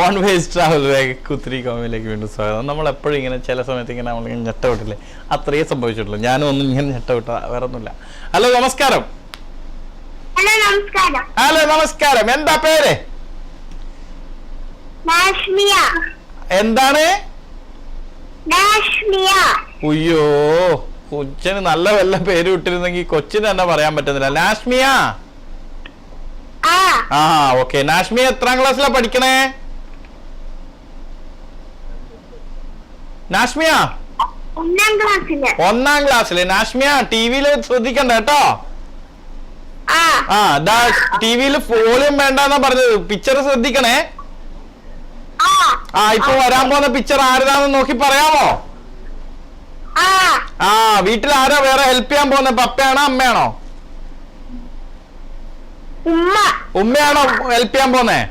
Bone vase travel bag കുത്തിരി കോമയിലേക്ക് വീണ്ടും സ്വാഗതം. നമ്മൾ എപ്പോഴും ഇങ്ങനെ ചില സമയത്ത് ഇങ്ങനെ നമ്മളിങ്ങനെ ഞെട്ടവിട്ടില്ലേ, അത്രയേ സംഭവിച്ചിട്ടുള്ളൂ. ഞാനും ഒന്നും ഇങ്ങനെ ഞെട്ടവിട്ട വേറെ ഒന്നുമില്ല. ഹലോ നമസ്കാരം. ഹലോ നമസ്കാരം. എന്താ പേര്? എന്താണ്? ഉയ്യോ, കൊച്ചിന് നല്ല വല്ല പേര് വിട്ടിരുന്നെങ്കിൽ കൊച്ചിന് തന്നെ പറയാൻ പറ്റുന്നില്ല. നാഷ്മിയ. ആ ഓക്കെ. നാഷ്മിയ എത്രാം ക്ലാസ്സിലാ പഠിക്കണേ? നാഷ്മിയ ഒന്നാം ക്ലാസ്സില്. നാഷ്മിയ ടിവിയില് ശ്രദ്ധിക്കണ്ട കേട്ടോ. ടിവിയില് വോളിയം വേണ്ടെന്നാ പറഞ്ഞത്. പിക്ചർ ശ്രദ്ധിക്കണേ. ഇപ്പൊ വരാൻ പോകുന്ന പിക്ചർ ആരാന്ന് നോക്കി പറയാമോ? വീട്ടിൽ ആരാ വേറെ ഹെൽപ്പ് ചെയ്യാൻ പോകുന്ന? പപ്പയാണോ അമ്മയാണോ? ഉമ്മയാണോ ഹെൽപ്പ് ചെയ്യാൻ പോന്നേ?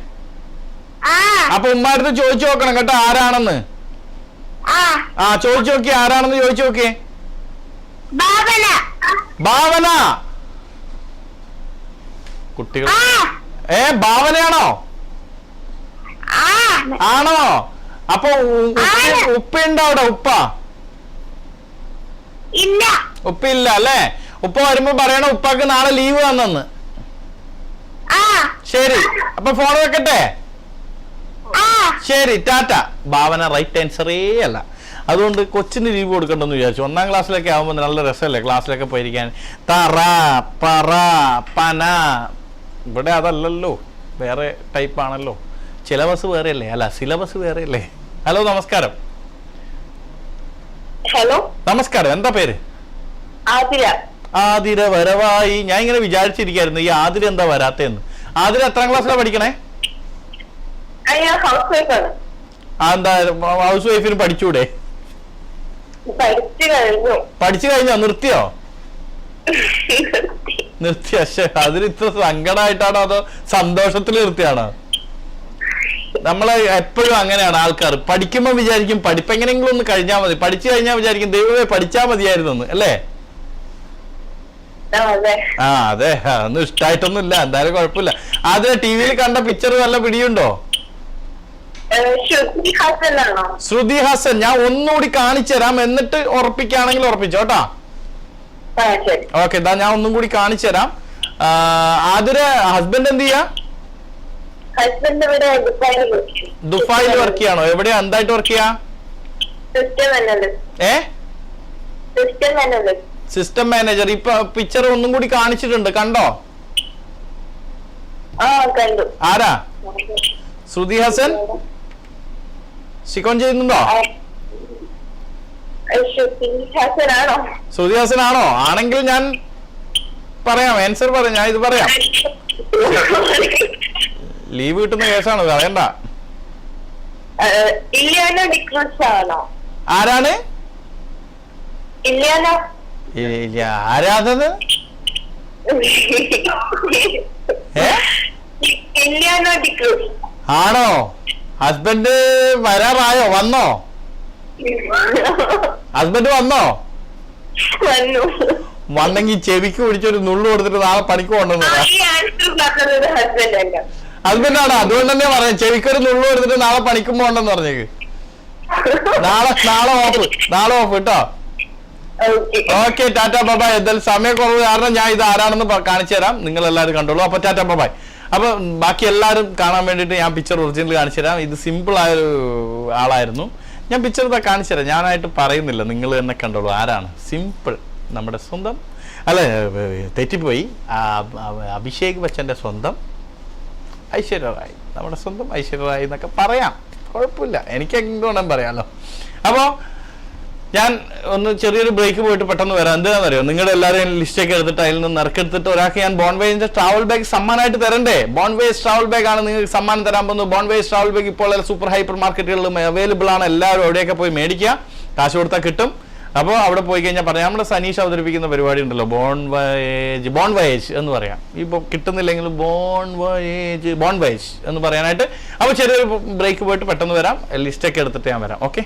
അപ്പൊ ഉമ്മ അടുത്ത് ചോദിച്ചു നോക്കണം കേട്ടോ ആരാണെന്ന്. ചോദിച്ചു നോക്കി ആരാണെന്ന് ചോദിച്ചു നോക്കി. ഭാവന. കുട്ടികൾ ഭാവനയാണോ? ആണോ? അപ്പൊ ഉപ്പയുണ്ടോ അവിടെ? ഉപ്പ ഇല്ല അല്ലേ? ഉപ്പ വരുമ്പോ പറയണ ഉപ്പാക്ക് നാളെ ലീവ് തന്നെന്ന്. ശരി, അപ്പൊ ഫോൺ വെക്കട്ടെ. ശരി, ടാറ്റ. ഭാവന റൈറ്റ് ആൻസറേ അല്ല. അതുകൊണ്ട് കൊച്ചിന് ലീവ് കൊടുക്കണ്ടെന്ന് വിചാരിച്ചു. ഒന്നാം ക്ലാസ്സിലൊക്കെ ആവുമ്പോൾ നല്ല രസമല്ലേ ക്ലാസ്സിലൊക്കെ പോയിരിക്കാൻ. തറ പറ പന. ഇവിടെ അതല്ലല്ലോ, വേറെ ടൈപ്പ് ആണല്ലോ. സിലബസ് വേറെ അല്ലേ? അല്ല, സിലബസ് വേറെ അല്ലേ? ഹലോ നമസ്കാരം. ഹലോ നമസ്കാരം. എന്താ പേര്? ആതിര വരവായി. ഞാൻ ഇങ്ങനെ വിചാരിച്ചിരിക്കായിരുന്നു ഈ ആതിര എന്താ വരാത്തേന്ന്. ആതിര എത്രാം ക്ലാസ്സിലാണ് പഠിക്കണേ? എന്താ ഹൗസ് വൈഫിന് പഠിച്ചൂടെ? പഠിച്ചു കഴിഞ്ഞോ? നിർത്തിയോ? നിർത്തിയ. അതിന് ഇത്ര സങ്കടമായിട്ടാണോ അതോ സന്തോഷത്തിൽ നിർത്തിയാണോ? നമ്മള് എപ്പോഴും അങ്ങനെയാണ് ആൾക്കാർ. പഠിക്കുമ്പോ വിചാരിക്കും പഠിപ്പെങ്ങനെങ്കിലും ഒന്ന് കഴിഞ്ഞാൽ മതി. പഠിച്ചു കഴിഞ്ഞാൽ വിചാരിക്കും ദൈവമേ പഠിച്ചാൽ മതിയായിരുന്നു അല്ലേ? അതെ. ഒന്നും ഇഷ്ടായിട്ടൊന്നുമില്ല. എന്തായാലും കുഴപ്പമില്ല. അതിന് ടിവിയിൽ കണ്ട പിക്ചർ നല്ല പിടിയുണ്ടോ? ശ്രുതി ഹാസൻ. ഞാൻ ഒന്നുകൂടി കാണിച്ചു തരാം, എന്നിട്ട് ഉറപ്പിക്കുകയാണെങ്കിൽ ഉറപ്പിച്ചോ കേട്ടാ. ഓക്കെ, ഞാൻ ഒന്നും കൂടി കാണിച്ചു തരാം. അതിന് ഹസ്ബൻഡ് എന്ത് ചെയ്യാ? ദുബായിൽ വർക്ക് ചെയ്യാണോ? എവിടെയാ എന്തായിട്ട് വർക്ക് ചെയ്യാ? System manager. ഇപ്പൊ പിക്ചർ ഒന്നും കൂടി കാണിച്ചിട്ടുണ്ട്, കണ്ടോ? ആരാ? ശ്രുതി ഹാസൻ സിക്കോൺ ചെയ്യുന്നുണ്ടോ? ശ്രുതി ഹാസൻ ആണോ? ആണെങ്കിൽ ഞാൻ പറയാം, ആൻസർ പറയാം. ഞാൻ ഇത് പറയാം. ലീവ് കിട്ടുന്ന കേസാണ്, പറയണ്ട. ആരാണ്? ആരാധന? ആണോ? ഹസ്ബൻഡ് വരാറായോ? വന്നോ? ഹസ്ബൻഡ് വന്നോ? വന്നെങ്കിൽ ചെവിക്ക് പിടിച്ചൊരു നുള്ളു കൊടുത്തിട്ട് നാളെ പണിക്ക് കൊണ്ടുവന്നു. ഹസ്ബൻഡാണോ? അതുകൊണ്ട് തന്നെ പറയാം, ചെവിക്കൊരു നുള്ളു കൊടുത്തിട്ട് നാളെ പണിക്കും പോണ്ടെന്ന് പറഞ്ഞേക്ക്. നാളെ ഓഫ് കേട്ടോ. Okay, Tata by. എന്തായാലും സമയക്കുറവ് കാരണം ഞാൻ ഇത് ആരാണെന്ന് കാണിച്ചു തരാം. നിങ്ങൾ എല്ലാവരും കണ്ടോളൂ. അപ്പൊ ടാറ്റ ബൈ. അപ്പൊ ബാക്കി എല്ലാവരും കാണാൻ വേണ്ടിയിട്ട് ഞാൻ പിക്ചർ ഒറിജിനൽ കാണിച്ചു തരാം. ഇത് സിമ്പിൾ ആയൊരു ആളായിരുന്നു. ഞാൻ പിക്ചർ ഇതാ കാണിച്ചു തരാം. ഞാനായിട്ട് പറയുന്നില്ല, നിങ്ങൾ തന്നെ കണ്ടോളൂ ആരാണ്. സിമ്പിൾ, നമ്മുടെ സ്വന്തം, അല്ലെ തെറ്റിപ്പോയി, അഭിഷേക് ബച്ചന്റെ സ്വന്തം ഐശ്വര്യ റായ്. നമ്മുടെ സ്വന്തം ഐശ്വര്യ റായ് എന്നൊക്കെ പറയാം, കുഴപ്പമില്ല. എനിക്ക് എന്തുകൊണ്ടും പറയാമല്ലോ. അപ്പോൾ ഞാൻ ഒന്ന് ചെറിയൊരു ബ്രേക്ക് പോയിട്ട് പെട്ടെന്ന് വരാം. എന്താണെന്നറിയോ, നിങ്ങളുടെ എല്ലാവരെയും ലിസ്റ്റൊക്കെ എടുത്തിട്ട് അതിൽ നിന്ന് നറുക്കെടുത്തിട്ട് ഒരാൾക്ക് ഞാൻ ബോൺവേസിന്റെ ട്രാവൽ ബാഗ് സമ്മാനമായിട്ട് തരണ്ടേ? ബോൺവേസ് ട്രാവൽ ബാഗ് ആണ് നിങ്ങൾക്ക് സമ്മാനം തരാൻ പോകുന്നത്. ബോൺവേസ് ട്രാവൽ ബാഗ് ഇപ്പോൾ സൂപ്പർ ഹൈപ്പർ മാർക്കറ്റുകളിലും അവൈലബിൾ ആണ്. എല്ലാവരും അവിടെയൊക്കെ പോയി മേടിക്കുക, കാശ് കൊടുത്താൽ കിട്ടും. അപ്പോൾ അവിടെ പോയി കഴിഞ്ഞാൽ പറയാം, നമ്മുടെ സനീഷ് അവതരിപ്പിക്കുന്ന പരിപാടി ഉണ്ടല്ലോ, ബോൺ വയേജ് എന്ന് പറയാം. ഇപ്പോൾ കിട്ടുന്നില്ലെങ്കിൽ ബോൺ വയേജ് എന്ന് പറയാനായിട്ട്. അപ്പോൾ ചെറിയൊരു ബ്രേക്ക് പോയിട്ട് പെട്ടെന്ന് വരാം. ലിസ്റ്റൊക്കെ എടുത്തിട്ട് ഞാൻ വരാം. ഓക്കെ.